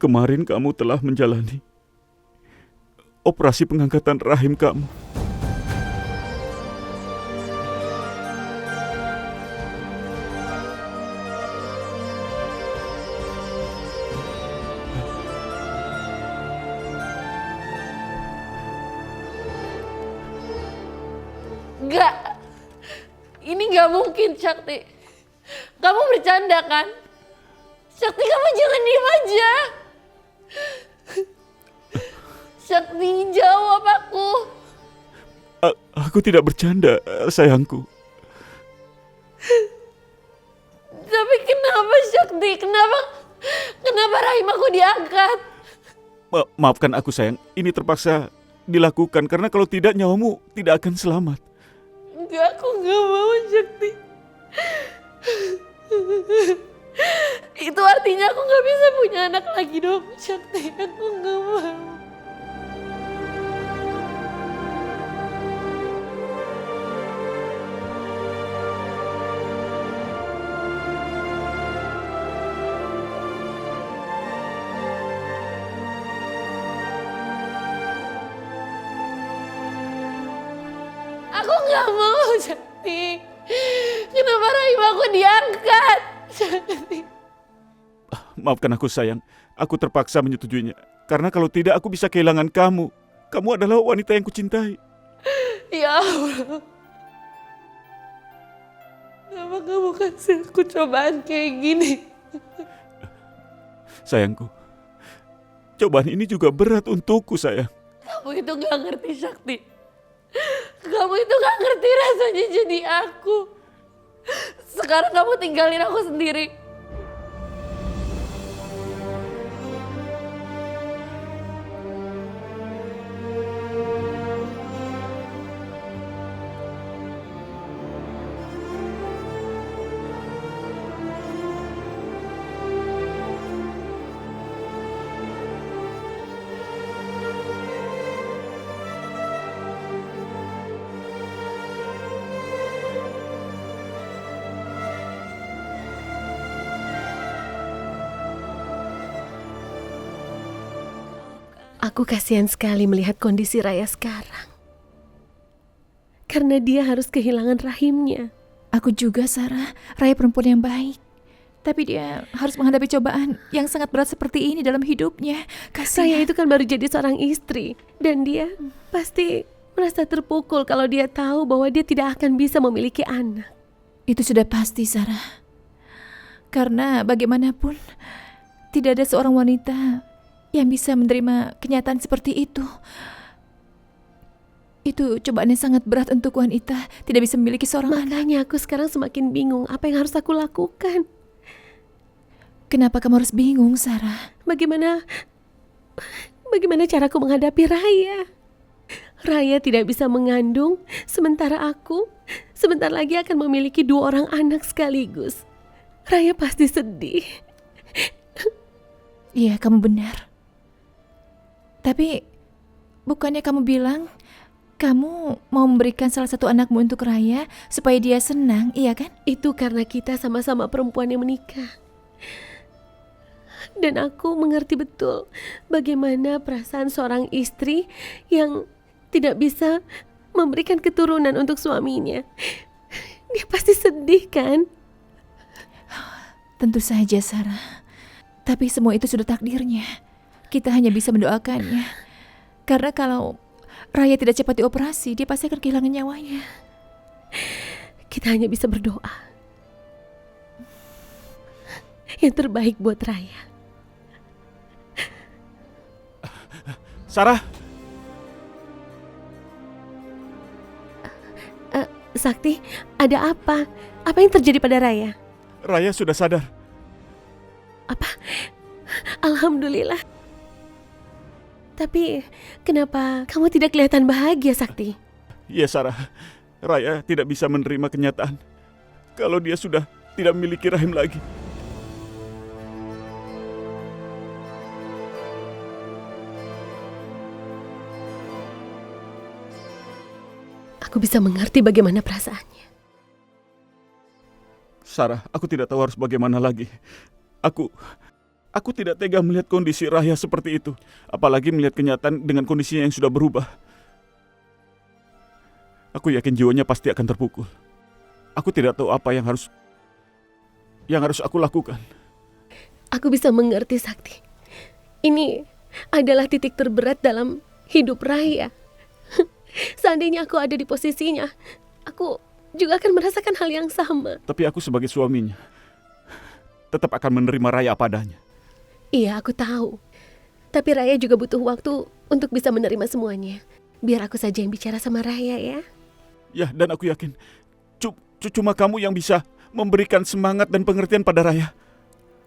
kemarin kamu telah menjalani operasi pengangkatan rahim kamu. Enggak, ini nggak mungkin, Sakti. Kamu bercanda kan? Sakti, kamu jangan diem aja. Sakti, jawab aku. Aku tidak bercanda, sayangku. Tapi kenapa, Sakti? Kenapa rahim aku diangkat? Maafkan aku, sayang. Ini terpaksa dilakukan karena kalau tidak nyawamu tidak akan selamat. Enggak, aku nggak mau, Sakti. Itu artinya aku nggak bisa punya anak lagi dong, Sakti. Aku nggak mau. Aku nggak mau, Sakti. Kenapa rahim aku diangkat, Sakti? Maafkan aku, sayang. Aku terpaksa menyetujuinya. Karena kalau tidak aku bisa kehilangan kamu. Kamu adalah wanita yang kucintai. Ya Allah. Kenapa kamu kasih aku cobaan kayak gini? Sayangku, cobaan ini juga berat untukku, sayang. Kamu itu gak ngerti, Sakti. Kamu itu gak ngerti rasanya jadi aku. Sekarang kamu tinggalin aku sendiri. Aku kasihan sekali melihat kondisi Raya sekarang. Karena dia harus kehilangan rahimnya. Aku juga, Sarah. Raya perempuan yang baik. Tapi dia harus menghadapi cobaan yang sangat berat seperti ini dalam hidupnya. Raya Kasihan. itu kan baru jadi seorang istri. Dan dia pasti merasa terpukul kalau dia tahu bahwa dia tidak akan bisa memiliki anak. Itu sudah pasti, Sarah. Karena bagaimanapun, tidak ada seorang wanita yang bisa menerima kenyataan seperti itu. Itu cobaan yang sangat berat untuk wanita tidak bisa memiliki seorang anak. Makanya aku sekarang semakin bingung apa yang harus aku lakukan. Kenapa kamu harus bingung, Sarah? Bagaimana caraku menghadapi Raya? Raya tidak bisa mengandung, sementara aku sebentar lagi akan memiliki 2 orang anak sekaligus. Raya pasti sedih. Iya, kamu benar. Tapi bukannya kamu bilang kamu mau memberikan salah satu anakmu untuk Raya supaya dia senang, iya kan? Itu karena kita sama-sama perempuan yang menikah. Dan aku mengerti betul bagaimana perasaan seorang istri yang tidak bisa memberikan keturunan untuk suaminya. Dia pasti sedih kan? Tentu saja, Sarah. Tapi semua itu sudah takdirnya. Kita hanya bisa mendoakannya. Karena kalau Raya tidak cepat dioperasi, dia pasti akan kehilangan nyawanya. Kita hanya bisa berdoa. Yang terbaik buat Raya. Sarah, Sakti, ada apa? Apa yang terjadi pada Raya? Raya sudah sadar. Apa? Alhamdulillah. Tapi kenapa kamu tidak kelihatan bahagia, Sakti? Iya, Sarah. Raya tidak bisa menerima kenyataan kalau dia sudah tidak memiliki rahim lagi. Aku bisa mengerti bagaimana perasaannya. Sarah, aku tidak tahu harus bagaimana lagi. Aku Aku tidak tega melihat kondisi Raya seperti itu. Apalagi melihat kenyataan dengan kondisinya yang sudah berubah. Aku yakin jiwanya pasti akan terpukul. Aku tidak tahu apa yang harus aku lakukan. Aku bisa mengerti, Sakti. Ini adalah titik terberat dalam hidup Raya. Seandainya aku ada di posisinya, aku juga akan merasakan hal yang sama. Tapi aku sebagai suaminya tetap akan menerima Raya apa adanya. Iya, aku tahu. Tapi Raya juga butuh waktu untuk bisa menerima semuanya. Biar aku saja yang bicara sama Raya ya. Ya, dan aku yakin cuma kamu yang bisa memberikan semangat dan pengertian pada Raya.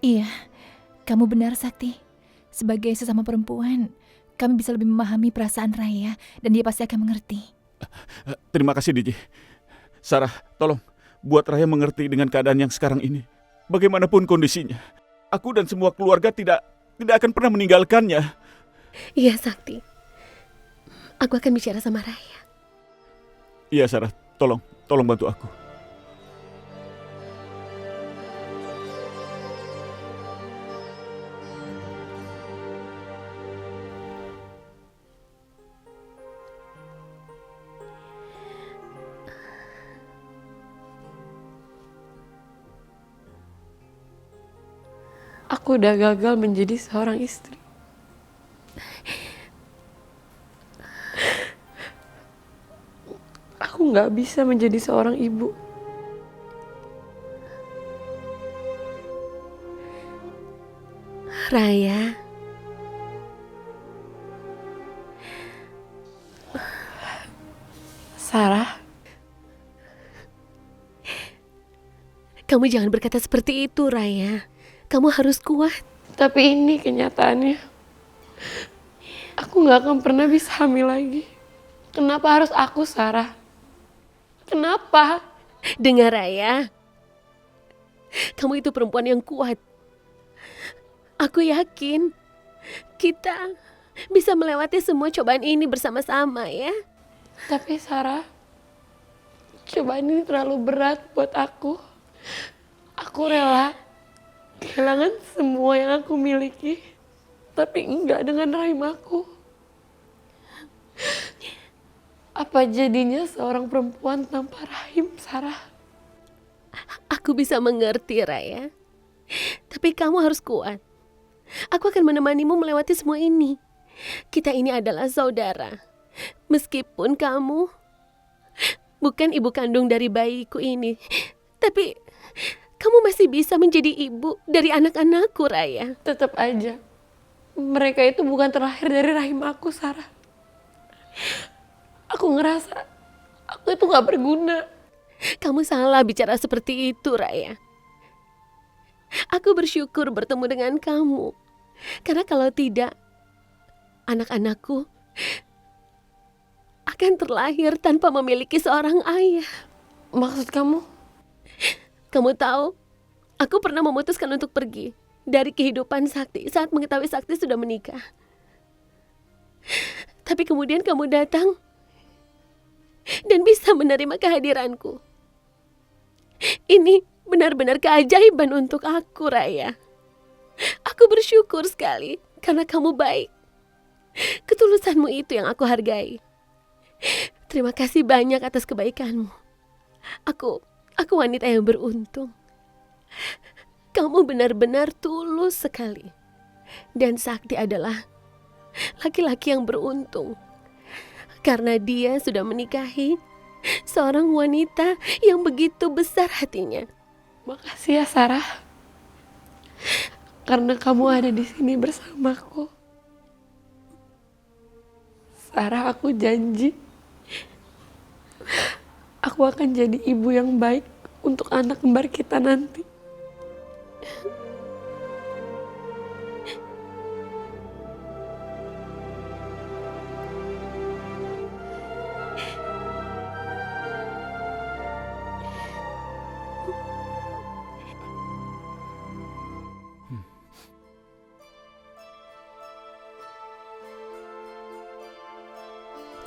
Iya, kamu benar Sakti. Sebagai sesama perempuan, kami bisa lebih memahami perasaan Raya dan dia pasti akan mengerti. Terima kasih, DJ. Sarah, tolong buat Raya mengerti dengan keadaan yang sekarang ini. Bagaimanapun kondisinya, aku dan semua keluarga tidak akan pernah meninggalkannya. Iya, Sakti. Aku akan bicara sama Raya. Iya, Sarah, tolong bantu aku. Aku udah gagal menjadi seorang istri. Aku nggak bisa menjadi seorang ibu. Raya. Sarah, Kamu jangan berkata seperti itu, Raya. Kamu harus kuat. tapi ini kenyataannya. Aku nggak akan pernah bisa hamil lagi. Kenapa harus aku, Sarah? Kenapa? Dengar, Raya. Kamu itu perempuan yang kuat. Aku yakin kita bisa melewati semua cobaan ini bersama-sama ya. Tapi Sarah, cobaan ini terlalu berat buat aku. Aku rela kehilangan semua yang aku miliki, tapi enggak dengan rahim aku. Apa jadinya seorang perempuan tanpa rahim, Sarah? Aku bisa mengerti, Raya. Tapi kamu harus kuat. Aku akan menemanimu melewati semua ini. Kita ini adalah saudara. Meskipun kamu bukan ibu kandung dari bayiku ini, tapi kamu masih bisa menjadi ibu dari anak-anakku, Raya. Tetap aja, mereka itu bukan terlahir dari rahim aku, Sarah. Aku ngerasa aku itu gak berguna. Kamu salah bicara seperti itu, Raya. Aku bersyukur bertemu dengan kamu. Karena kalau tidak, anak-anakku akan terlahir tanpa memiliki seorang ayah. Maksud kamu? Kamu tahu, aku pernah memutuskan untuk pergi dari kehidupan Sakti saat mengetahui Sakti sudah menikah. Tapi kemudian kamu datang dan bisa menerima kehadiranku. Ini benar-benar keajaiban untuk aku, Raya. Aku bersyukur sekali karena kamu baik. Ketulusanmu itu yang aku hargai. Terima kasih banyak atas kebaikanmu. Aku wanita yang beruntung. Kamu benar-benar tulus sekali. Dan Sakti adalah laki-laki yang beruntung. Karena dia sudah menikahi seorang wanita yang begitu besar hatinya. Makasih ya, Sarah. Karena kamu ada di sini bersamaku. Sarah, aku janji aku akan jadi ibu yang baik untuk anak kembar kita nanti.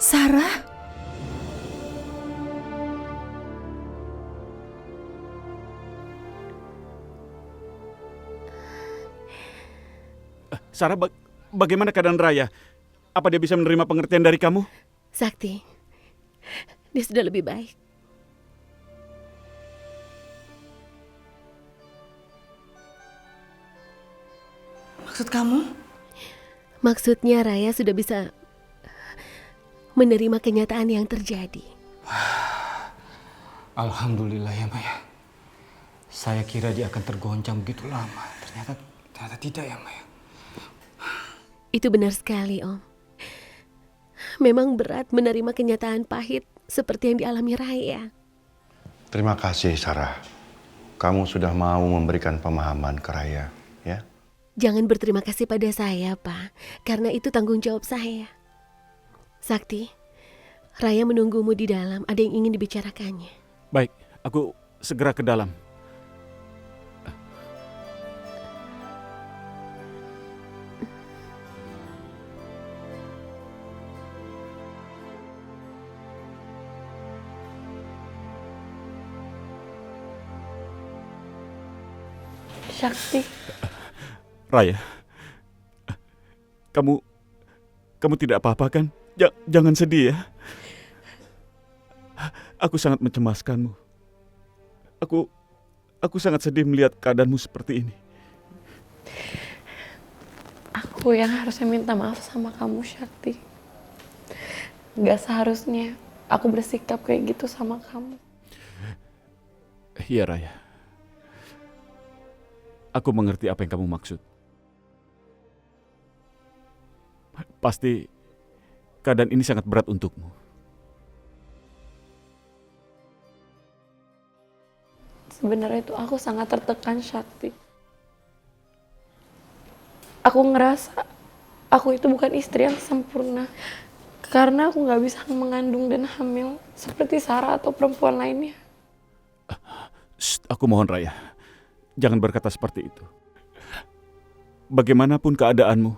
Sarah? Sarah, bagaimana keadaan Raya? Apa dia bisa menerima pengertian dari kamu? Sakti, dia sudah lebih baik. Maksud kamu? Maksudnya Raya sudah bisa menerima kenyataan yang terjadi. Alhamdulillah ya Maya. Saya kira dia akan tergoncang begitu lama. Ternyata tidak ya Maya. Itu benar sekali, Om. Memang berat menerima kenyataan pahit seperti yang dialami Raya. Terima kasih Sarah. Kamu sudah mau memberikan pemahaman ke Raya, ya? Jangan berterima kasih pada saya, Pak. Karena itu tanggung jawab saya. Sakti, Raya menunggumu di dalam. Ada yang ingin dibicarakannya. Baik, aku segera ke dalam. Sakti, Raya, kamu tidak apa-apa kan? Jangan sedih ya. Aku sangat mencemaskanmu. Aku sangat sedih melihat keadaanmu seperti ini. aku yang harusnya minta maaf sama kamu, Sakti. Gak seharusnya aku bersikap kayak gitu sama kamu. Iya Raya. Aku mengerti apa yang kamu maksud. Pasti keadaan ini sangat berat untukmu. Sebenarnya itu aku sangat tertekan, Sakti. Aku ngerasa aku itu bukan istri yang sempurna. Karena aku gak bisa mengandung dan hamil seperti Sarah atau perempuan lainnya. Shh, aku mohon Raya. Jangan berkata seperti itu. Bagaimanapun keadaanmu,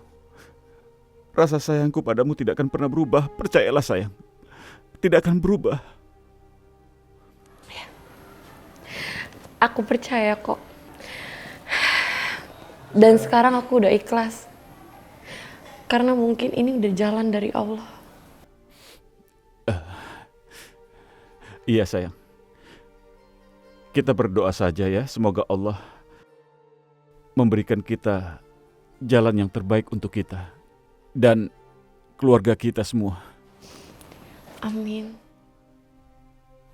rasa sayangku padamu tidak akan pernah berubah. Percayalah sayang. Tidak akan berubah. Aku percaya kok. Dan sekarang aku udah ikhlas. Karena mungkin ini udah jalan dari Allah. Iya sayang. Kita berdoa saja ya, semoga Allah memberikan kita jalan yang terbaik untuk kita dan keluarga kita semua. Amin.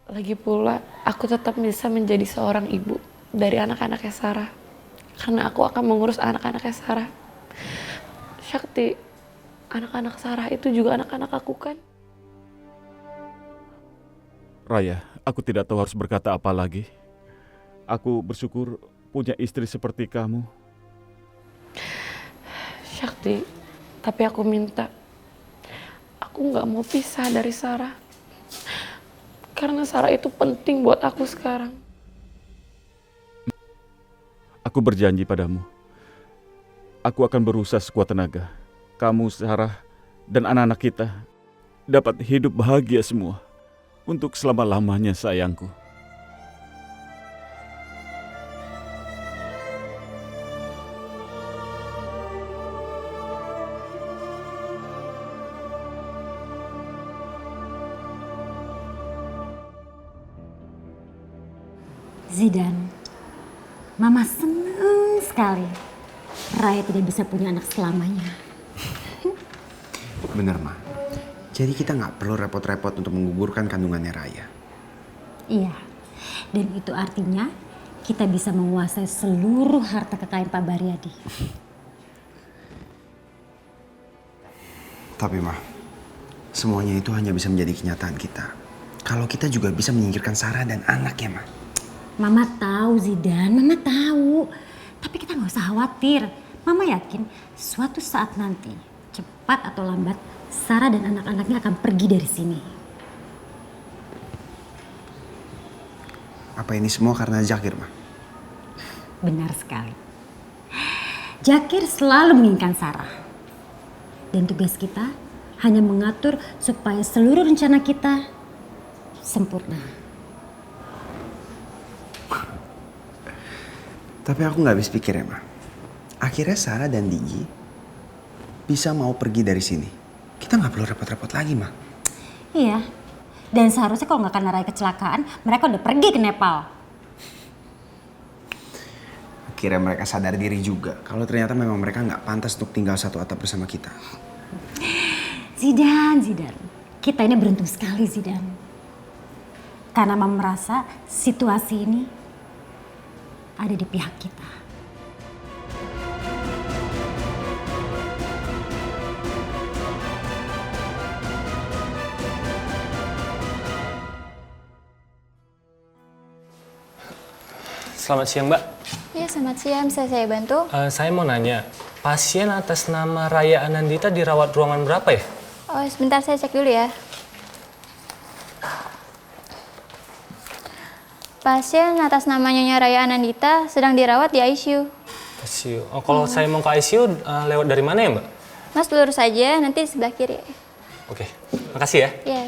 Lagi pula, aku tetap bisa menjadi seorang ibu dari anak-anaknya Sarah. Karena aku akan mengurus anak-anaknya Sarah. Sakti, anak-anak Sarah itu juga anak-anak aku kan? Raya, aku tidak tahu harus berkata apa lagi. Aku bersyukur punya istri seperti kamu. Sakti, tapi aku minta, aku gak mau pisah dari Sarah. Karena Sarah itu penting buat aku sekarang. Aku berjanji padamu. Aku akan berusaha sekuat tenaga. Kamu, Sarah, dan anak-anak kita dapat hidup bahagia semua. Untuk selama-lamanya sayangku. Zidan, Mama senang sekali Raya tidak bisa punya anak selamanya. Bener, Ma. Jadi kita nggak perlu repot-repot untuk menggugurkan kandungannya Raya. Iya, dan itu artinya kita bisa menguasai seluruh harta kekayaan Pak Baryadi. Tapi, Ma, semuanya itu hanya bisa menjadi kenyataan kita kalau kita juga bisa menyingkirkan Sarah dan anaknya, Ma. Mama tahu Zidan, Mama tahu. Tapi kita nggak usah khawatir. Mama yakin suatu saat nanti, cepat atau lambat, Sarah dan anak-anaknya akan pergi dari sini. Apa ini semua karena Zakir, Ma? Benar sekali. Zakir selalu menginginkan Sarah. Dan tugas kita hanya mengatur supaya seluruh rencana kita sempurna. Tapi aku nggak habis pikir ya, Ma. Akhirnya Sarah dan Digi bisa mau pergi dari sini, kita nggak perlu repot-repot lagi, Ma. Iya. Dan seharusnya kalau nggak karena Raya kecelakaan, mereka udah pergi ke Nepal. Akhirnya mereka sadar diri juga kalau ternyata memang mereka nggak pantas untuk tinggal satu atap bersama kita. Zidan. Kita ini beruntung sekali, Zidan. Karena Mama merasa situasi ini ada di pihak kita. Selamat siang, Mbak. Ya, selamat siang. Bisa saya bantu? Saya mau nanya, pasien atas nama Raya Anandita dirawat ruangan berapa ya? Oh, sebentar saya cek dulu ya. Pasien atas nama Nyonya Raya Anandita sedang dirawat di ICU. ICU. Oh, kalau saya mau ke ICU, lewat dari mana ya, Mbak? Mas lurus saja, nanti di sebelah kiri. Oke, makasih ya. Ya.